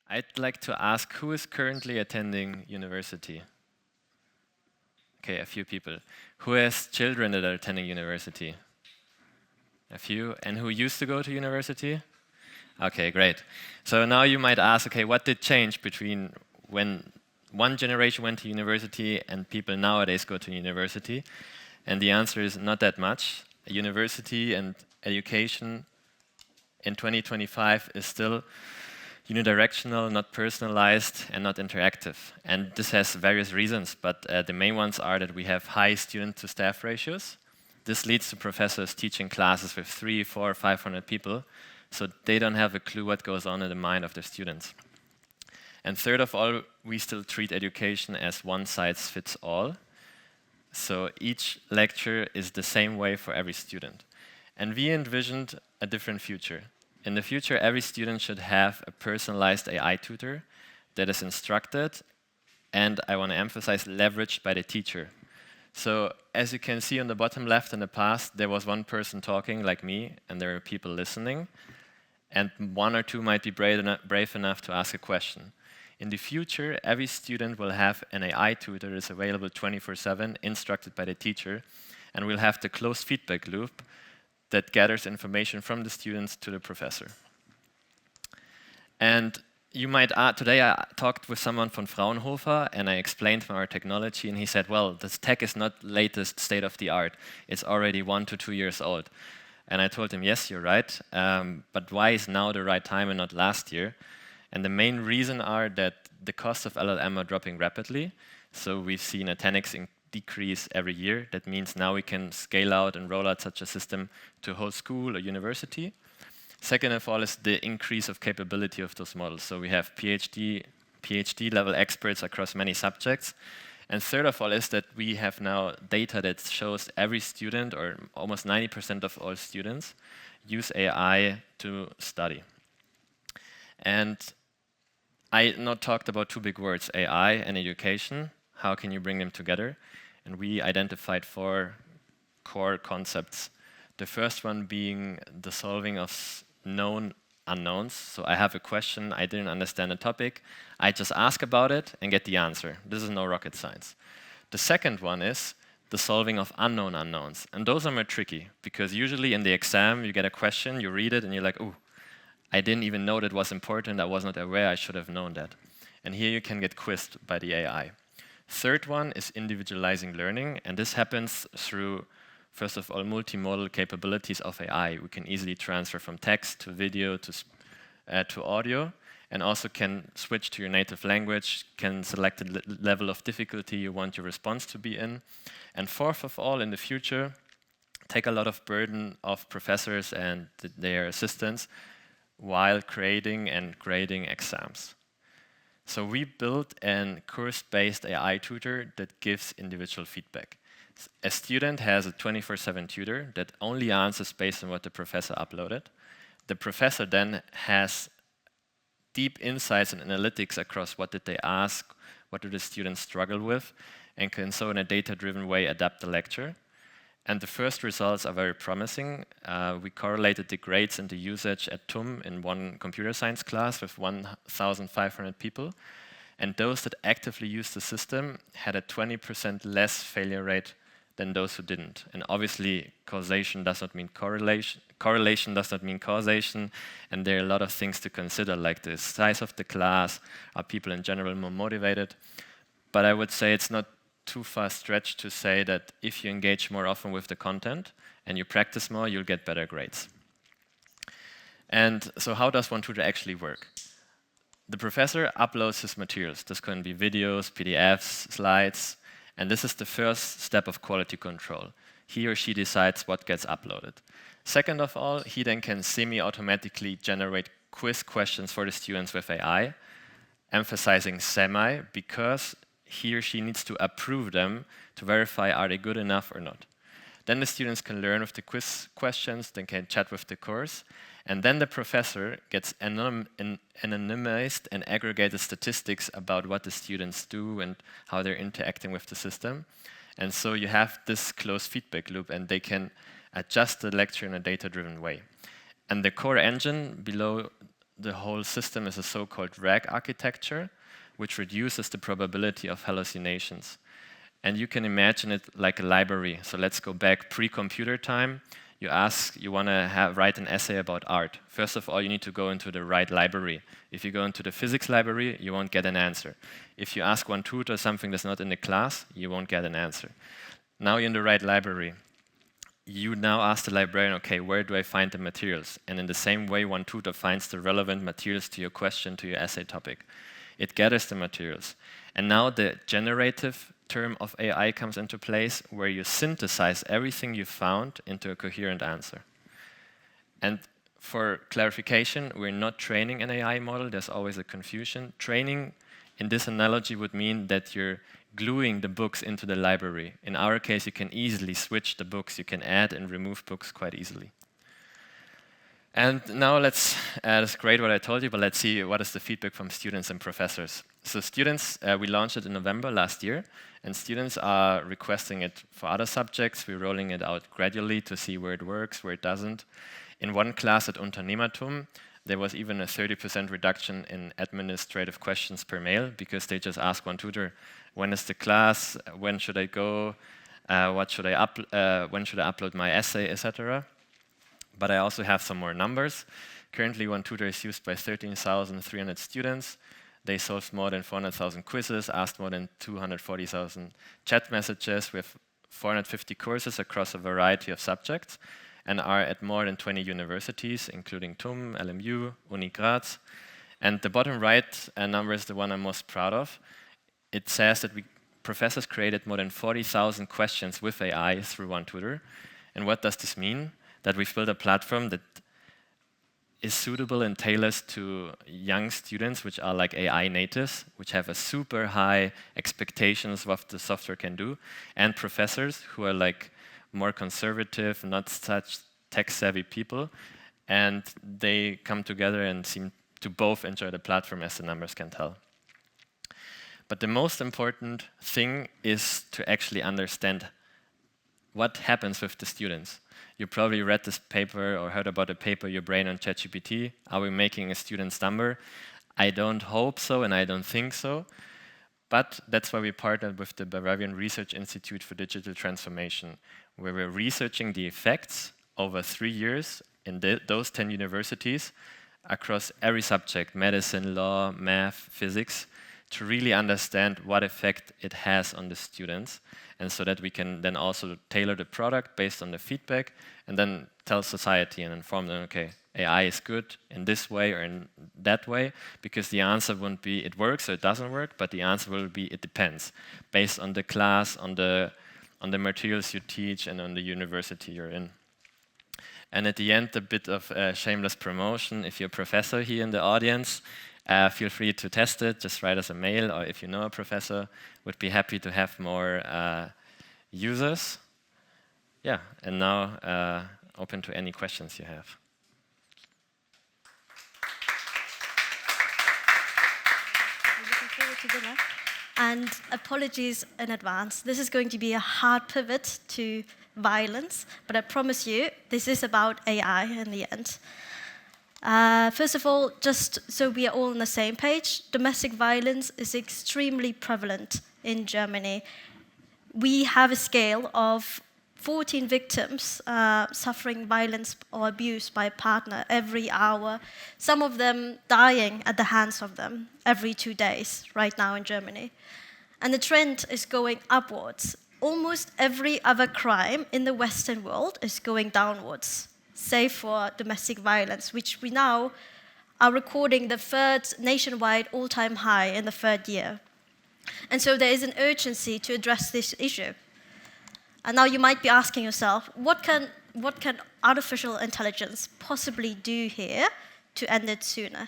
I'd like to ask who is currently attending university? Okay, a few people. Who has children that are attending university? A few. And who used to go to university? Okay, great. So now you might ask, okay, what did change between when one generation went to university and people nowadays go to university? And the answer is not that much. University and education in 2025 is still unidirectional, not personalized, and not interactive. And this has various reasons, but the main ones are that we have high student-to-staff ratios. This leads to professors teaching classes with 300, 400, 500 people, so they don't have a clue what goes on in the mind of their students. And third of all, we still treat education as one size fits all. So each lecture is the same way for every student. And we envisioned a different future. In the future, every student should have a personalized AI tutor that is instructed and, I want to emphasize, leveraged by the teacher. So as you can see on the bottom left, in the past, there was one person talking, like me, and there were people listening. And one or two might be brave enough to ask a question. In the future, every student will have an AI tutor that is available 24/7, instructed by the teacher, and we'll have the closed feedback loop that gathers information from the students to the professor. And you might today I talked with someone from Fraunhofer and I explained our technology and he said, well, this tech is not latest state of the art. It's already 1 to 2 years old. And I told him, yes, you're right, but why is now the right time and not last year? And the main reason are that the cost of LLM are dropping rapidly. So we've seen a 10x decrease every year. That means now we can scale out and roll out such a system to a whole school or university. Second of all is the increase of capability of those models. So we have PhD level experts across many subjects. And third of all is that we have now data that shows every student, or almost 90% of all students, use AI to study. And I not talked about two big words, AI and education. How can you bring them together? And we identified 4 core concepts. The first one being the solving of known unknowns. So I have a question, I didn't understand a topic, I just ask about it and get the answer. This is no rocket science. The second one is the solving of unknown unknowns. And those are more tricky, because usually in the exam you get a question, you read it and you're like, ooh, I didn't even know that was important, I was not aware, I should have known that. And here you can get quizzed by the AI. Third one is individualizing learning, and this happens through, first of all, multimodal capabilities of AI. We can easily transfer from text to video to audio, and also can switch to your native language, can select the level of difficulty you want your response to be in. And fourth of all, in the future, take a lot of burden off professors and their assistants while creating and grading exams. So we built a course-based AI tutor that gives individual feedback. A student has a 24/7 tutor that only answers based on what the professor uploaded. The professor then has deep insights and analytics across what did they ask, what do the students struggle with, and can so in a data-driven way adapt the lecture. And the first results are very promising. We correlated the grades and the usage at TUM in one computer science class with 1,500 people. And those that actively used the system had a 20% less failure rate than those who didn't. And obviously, causation does not mean correlation. Correlation does not mean causation. And there are a lot of things to consider, like the size of the class. Are people in general more motivated? But I would say it's not too far stretched to say that if you engage more often with the content and you practice more, you'll get better grades. And so how does one tutor actually work? The professor uploads his materials. This can be videos, PDFs, slides, and this is the first step of quality control. He or she decides what gets uploaded. Second of all, he then can semi-automatically generate quiz questions for the students with AI, emphasizing semi because he or she needs to approve them to verify are they good enough or not. Then the students can learn with the quiz questions, then can chat with the course, and then the professor gets anonymized and aggregated statistics about what the students do and how they're interacting with the system. And so you have this closed feedback loop, and they can adjust the lecture in a data-driven way. And the core engine below the whole system is a so-called RAG architecture, which reduces the probability of hallucinations. And you can imagine it like a library. So let's go back pre-computer time. You want to write an essay about art. First of all, you need to go into the right library. If you go into the physics library, you won't get an answer. If you ask one tutor something that's not in the class, you won't get an answer. Now you're in the right library. You now ask the librarian, okay, where do I find the materials? And in the same way, one tutor finds the relevant materials to your question, to your essay topic. It gathers the materials. And now the generative term of AI comes into place, where you synthesize everything you found into a coherent answer. And for clarification, we're not training an AI model. There's always a confusion. Training, in this analogy, would mean that you're gluing the books into the library. In our case, you can easily switch the books. You can add and remove books quite easily. And now that's great what I told you, but let's see what is the feedback from students and professors. So students, we launched it in November last year, and students are requesting it for other subjects. We're rolling it out gradually to see where it works, where it doesn't. In one class at Unternehmertum, there was even a 30% reduction in administrative questions per mail, because they just ask one tutor, when is the class, when should I go, when should I upload my essay, etc. But I also have some more numbers. Currently, one tutor is used by 13,300 students. They solved more than 400,000 quizzes, asked more than 240,000 chat messages. We have 450 courses across a variety of subjects and are at more than 20 universities, including TUM, LMU, Uni Graz. And the bottom right number is the one I'm most proud of. It says that professors created more than 40,000 questions with AI through one tutor. And what does this mean? That we've built a platform that is suitable and tailored to young students, which are like AI natives, which have a super high expectations of what the software can do, and professors who are like more conservative, not such tech-savvy people, and they come together and seem to both enjoy the platform, as the numbers can tell. But the most important thing is to actually understand what happens with the students. You probably read this paper or heard about the paper, Your Brain on ChatGPT. Are we making a student dumber? I don't hope so, and I don't think so. But that's why we partnered with the Bavarian Research Institute for Digital Transformation, where we're researching the effects over 3 years in those 10 universities across every subject, medicine, law, math, physics, to really understand what effect it has on the students, and so that we can then also tailor the product based on the feedback and then tell society and inform them, okay, AI is good in this way or in that way, because the answer won't be it works or it doesn't work, but the answer will be it depends, based on the class, on the materials you teach, and on the university you're in. And at the end, a bit of shameless promotion. If you're a professor here in the audience, feel free to test it. Just write us a mail, or if you know a professor, would be happy to have more users. Yeah, and now open to any questions you have. I'm looking forward to dinner. And apologies in advance. This is going to be a hard pivot to violence, but I promise you, this is about AI in the end. First of all, just so we are all on the same page, domestic violence is extremely prevalent in Germany. We have a scale of 14 victims suffering violence or abuse by a partner every hour, some of them dying at the hands of them every 2 days right now in Germany. And the trend is going upwards. Almost every other crime in the Western world is going downwards, save for domestic violence, which we now are recording the third nationwide all-time high in the third year. And so there is an urgency to address this issue. And now you might be asking yourself, what can artificial intelligence possibly do here to end it sooner?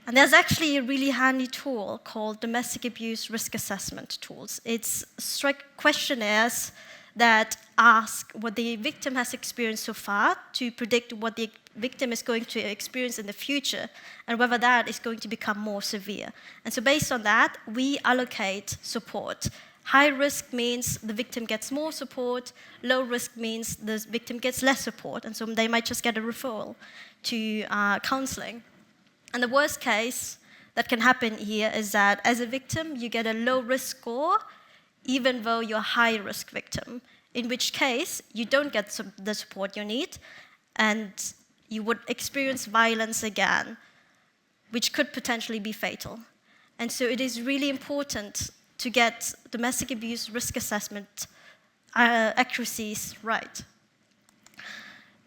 And there's actually a really handy tool called Domestic Abuse Risk Assessment Tools. It's strict questionnaires that ask what the victim has experienced so far to predict what the victim is going to experience in the future and whether that is going to become more severe. And so based on that, we allocate support High risk means the victim gets more support. Low risk means the victim gets less support, and so they might just get a referral to counseling. And the worst case that can happen here is that as a victim, you get a low risk score, even though you're a high risk victim, in which case you don't get the support you need, and you would experience violence again, which could potentially be fatal. And so it is really important to get domestic abuse risk assessment accuracies right.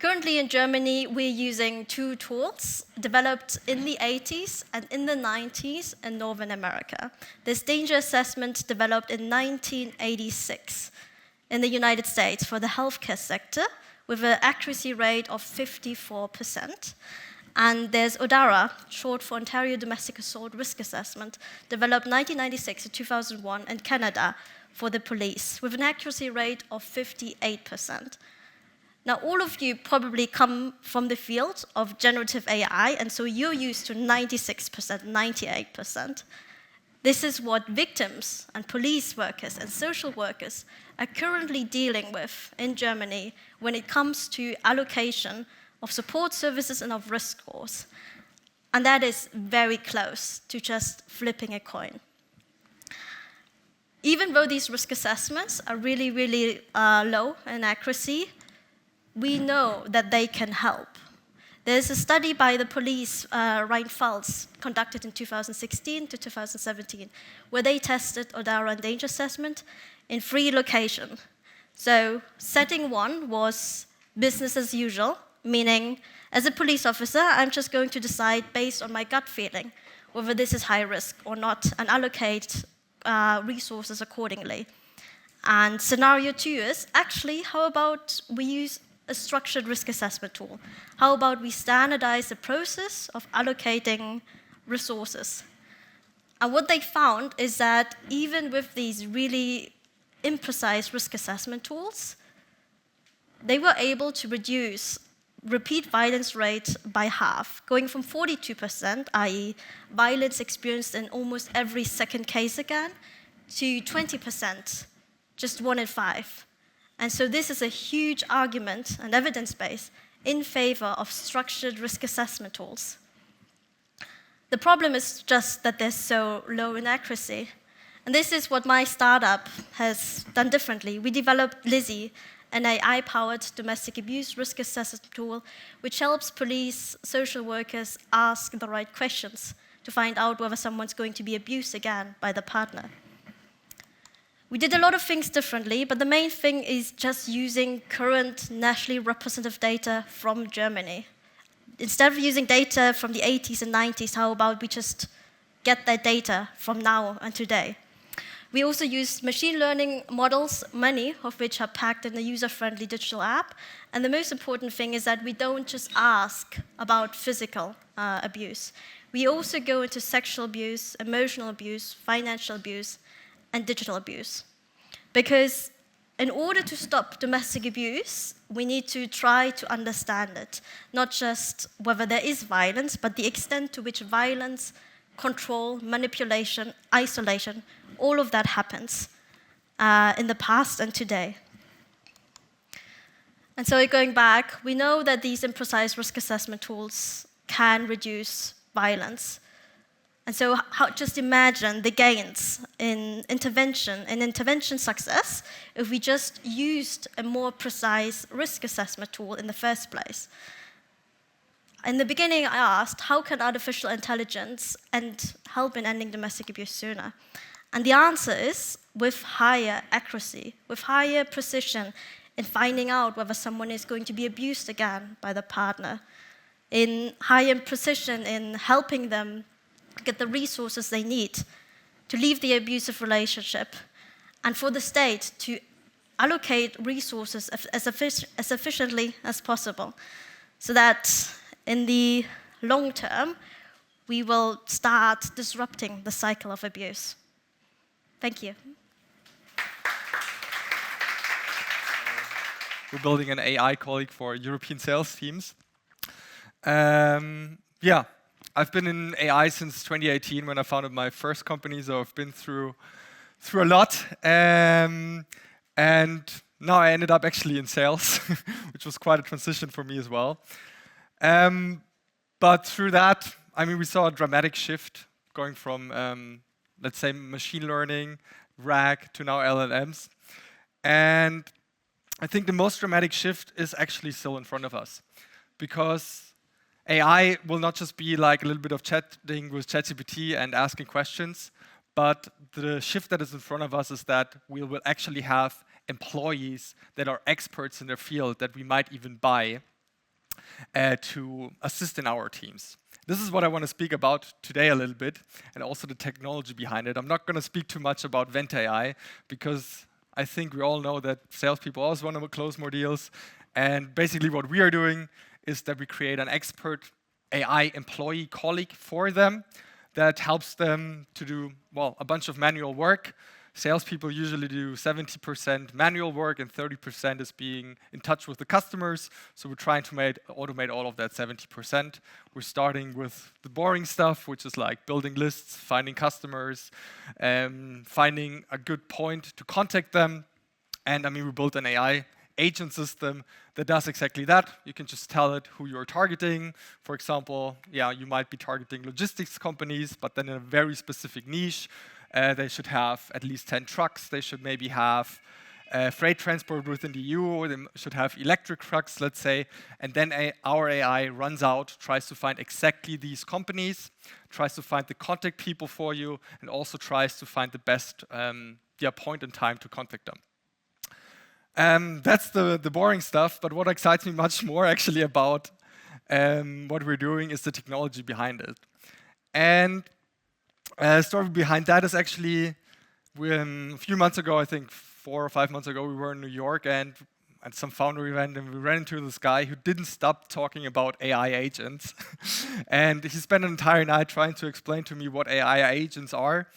Currently in Germany, we're using two tools developed in the 80s and in the 90s in Northern America. There's danger assessment developed in 1986 in the United States for the healthcare sector with an accuracy rate of 54%. And there's ODARA, short for Ontario Domestic Assault Risk Assessment, developed 1996 to 2001 in Canada for the police, with an accuracy rate of 58%. Now, all of you probably come from the field of generative AI, and so you're used to 96%, 98%. This is what victims and police workers and social workers are currently dealing with in Germany when it comes to allocation of support services and of risk scores. And that is very close to just flipping a coin. Even though these risk assessments are really, really low in accuracy, we know that they can help. There's a study by the police, Rheinland-Pfalz, conducted in 2016 to 2017, where they tested ODARA and danger assessment in 3 locations. So setting 1 was business as usual, meaning as a police officer, I'm just going to decide based on my gut feeling whether this is high risk or not and allocate resources accordingly. And scenario 2 is, actually, how about we use a structured risk assessment tool? How about we standardize the process of allocating resources? And what they found is that even with these really imprecise risk assessment tools, they were able to reduce repeat violence rate by half, going from 42%, i.e. violence experienced in almost every second case again, to 20%, just 1 in 5. And so this is a huge argument and evidence base in favor of structured risk assessment tools. The problem is just that they're so low in accuracy. And this is what my startup has done differently. We developed Lizzie, an AI-powered domestic abuse risk assessment tool, which helps police, social workers ask the right questions to find out whether someone's going to be abused again by the partner. We did a lot of things differently, but the main thing is just using current nationally representative data from Germany. Instead of using data from the 80s and 90s, how about we just get that data from now and today? We also use machine learning models, many of which are packed in a user-friendly digital app. And the most important thing is that we don't just ask about physical abuse. We also go into sexual abuse, emotional abuse, financial abuse, and digital abuse. Because in order to stop domestic abuse, we need to try to understand it. Not just whether there is violence, but the extent to which violence, control, manipulation, isolation, all of that happens in the past and today. And so going back, we know that these imprecise risk assessment tools can reduce violence. And so just imagine the gains in intervention success if we just used a more precise risk assessment tool in the first place. In the beginning, I asked, how can artificial intelligence help in ending domestic abuse sooner? And the answer is with higher accuracy, with higher precision in finding out whether someone is going to be abused again by the partner, in higher precision in helping them get the resources they need to leave the abusive relationship, and for the state to allocate resources as efficiently as possible, so that in the long term, we will start disrupting the cycle of abuse. Thank you. We're building an AI colleague for European sales teams. I've been in AI since 2018 when I founded my first company, so I've been through through a lot. And now I ended up actually in sales, which was quite a transition for me as well. But through that, I mean, we saw a dramatic shift going from, let's say, machine learning, RAG, to now LLMs. And I think the most dramatic shift is actually still in front of us, because AI will not just be like a little bit of chatting with ChatGPT and asking questions, but the shift that is in front of us is that we will actually have employees that are experts in their field that we might even buy to assist in our teams. This is what I want to speak about today a little bit, and also the technology behind it. I'm not going to speak too much about Vent AI, because I think we all know that salespeople always want to close more deals. And basically what we are doing is that we create an expert AI employee colleague for them that helps them to do, well, a bunch of manual work. Salespeople usually do 70% manual work and 30% is being in touch with the customers. So we're trying to automate all of that 70%. We're starting with the boring stuff, which is like building lists, finding customers, finding a good point to contact them. And I mean, we built an AI agent system that does exactly that. You can just tell it who you're targeting. For example, yeah, you might be targeting logistics companies, but then in a very specific niche. They should have at least 10 trucks. They should maybe have freight transport within the EU, or they should have electric trucks, let's say. And then our AI runs out, tries to find exactly these companies, tries to find the contact people for you, and also tries to find the best point in time to contact them. That's the boring stuff, but what excites me much more actually about what we're doing is the technology behind it. And the story behind that is actually, a few months ago, I think 4 or 5 months ago, we were in New York and at some founder event, and we ran into this guy who didn't stop talking about AI agents. And he spent an entire night trying to explain to me what AI agents are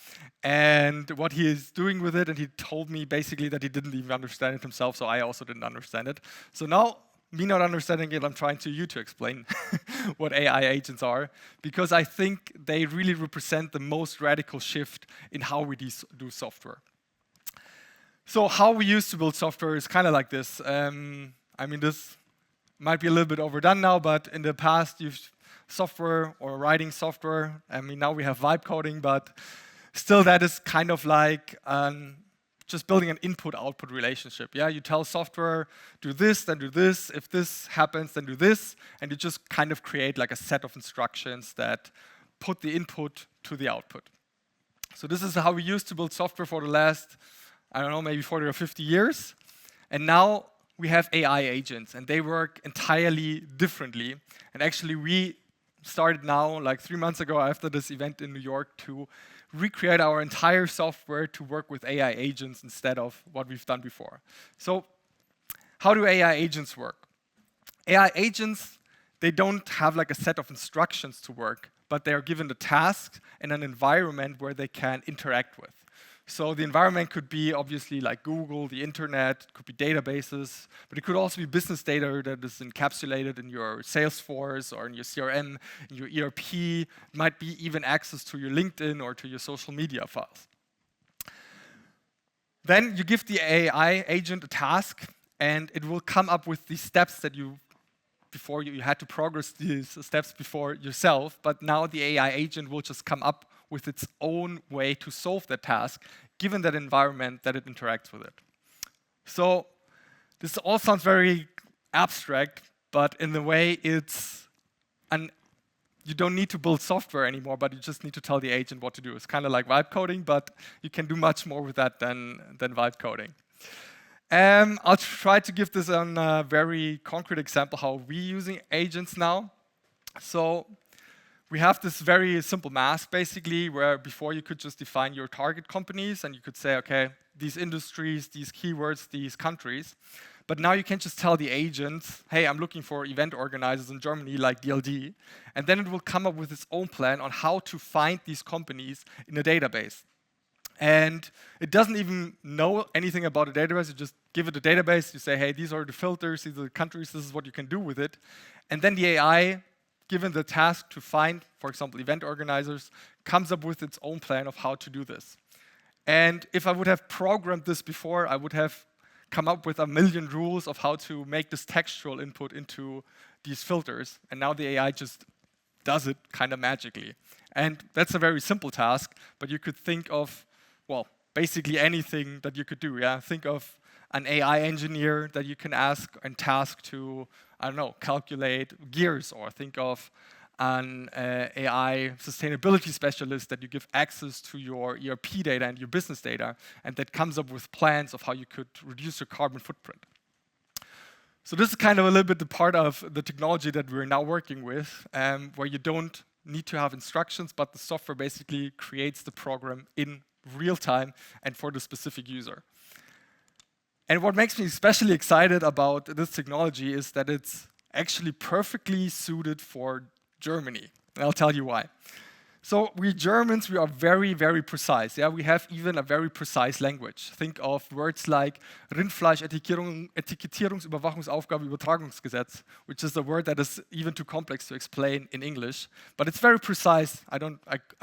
and what he is doing with it. And he told me basically that he didn't even understand it himself, so I also didn't understand it. So now, me not understanding it, I'm trying to explain what AI agents are, because I think they really represent the most radical shift in how we do software. So how we used to build software is kind of like this. I mean, this might be a little bit overdone now, but in the past, you've software or writing software. I mean, now we have vibe coding, but still that is kind of like just building an input-output relationship. Yeah, you tell software, do this, then do this. If this happens, then do this. And you just kind of create like a set of instructions that put the input to the output. So this is how we used to build software for the last, I don't know, maybe 40 or 50 years. And now we have AI agents, and they work entirely differently. And actually, we started now, like 3 months ago after this event in New York, to recreate our entire software to work with AI agents instead of what we've done before. So how do AI agents work? AI agents, they don't have like a set of instructions to work, but they are given the task and an environment where they can interact with. So the environment could be obviously like Google, the internet, could be databases, but it could also be business data that is encapsulated in your Salesforce or in your CRM, in your ERP. It might be even access to your LinkedIn or to your social media files. Then you give the AI agent a task, and it will come up with these steps that you had to progress these steps before yourself, but now the AI agent will just come up with its own way to solve that task, given that environment that it interacts with it. So this all sounds very abstract, but in the way you don't need to build software anymore, but you just need to tell the agent what to do. It's kind of like vibe coding, but you can do much more with that than vibe coding. I'll try to give this on a very concrete example how we're using agents now. So we have this very simple math, basically, where before you could just define your target companies, and you could say, okay, these industries, these keywords, these countries. But now you can just tell the agent, hey, I'm looking for event organizers in Germany like DLD. And then it will come up with its own plan on how to find these companies in a database. And it doesn't even know anything about a database. You just give it a database. You say, hey, these are the filters, these are the countries, this is what you can do with it. And then the AI, given the task to find, for example, event organizers, comes up with its own plan of how to do this. And if I would have programmed this before, I would have come up with a million rules of how to make this textual input into these filters. And now the AI just does it kind of magically. And that's a very simple task, but you could think of, well, basically anything that you could do. Yeah, think of an AI engineer that you can ask and task to, I don't know, calculate gears, or think of an AI sustainability specialist that you give access to your ERP data and your business data, and that comes up with plans of how you could reduce your carbon footprint. So this is kind of a little bit the part of the technology that we're now working with, where you don't need to have instructions, but the software basically creates the program in real time and for the specific user. And what makes me especially excited about this technology is that it's actually perfectly suited for Germany. And I'll tell you why. So we Germans, we are very, very precise. Yeah, we have even a very precise language. Think of words like Rindfleisch-Etikettierungsüberwachungsaufgabe-Übertragungsgesetz, which is a word that is even too complex to explain in English. But it's very precise. I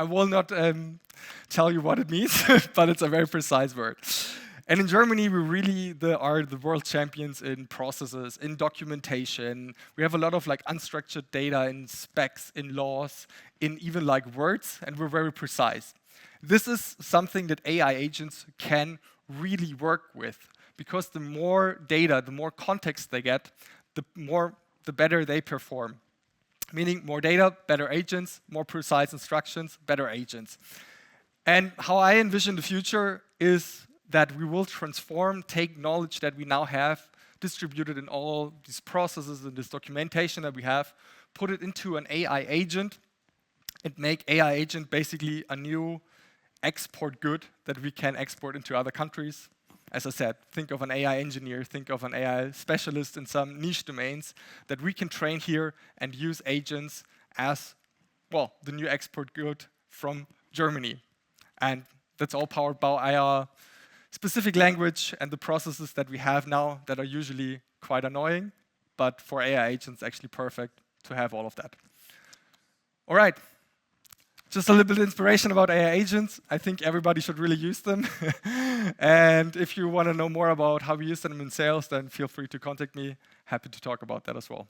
will not tell you what it means, but it's a very precise word. And in Germany, we really are the world champions in processes, in documentation. We have a lot of unstructured data in specs, in laws, in even words, and we're very precise. This is something that AI agents can really work with, because the more data, the more context they get, the better they perform. Meaning more data, better agents, more precise instructions, better agents. And how I envision the future is that we will take knowledge that we now have, distributed in all these processes and this documentation that we have, put it into an AI agent, and make AI agent basically a new export good that we can export into other countries. As I said, think of an AI engineer, think of an AI specialist in some niche domains that we can train here and use agents as, well, the new export good from Germany. And that's all powered by our specific language and the processes that we have now that are usually quite annoying, but for AI agents, actually perfect to have all of that. All right, just a little bit of inspiration about AI agents. I think everybody should really use them. And if you want to know more about how we use them in sales, then feel free to contact me. Happy to talk about that as well.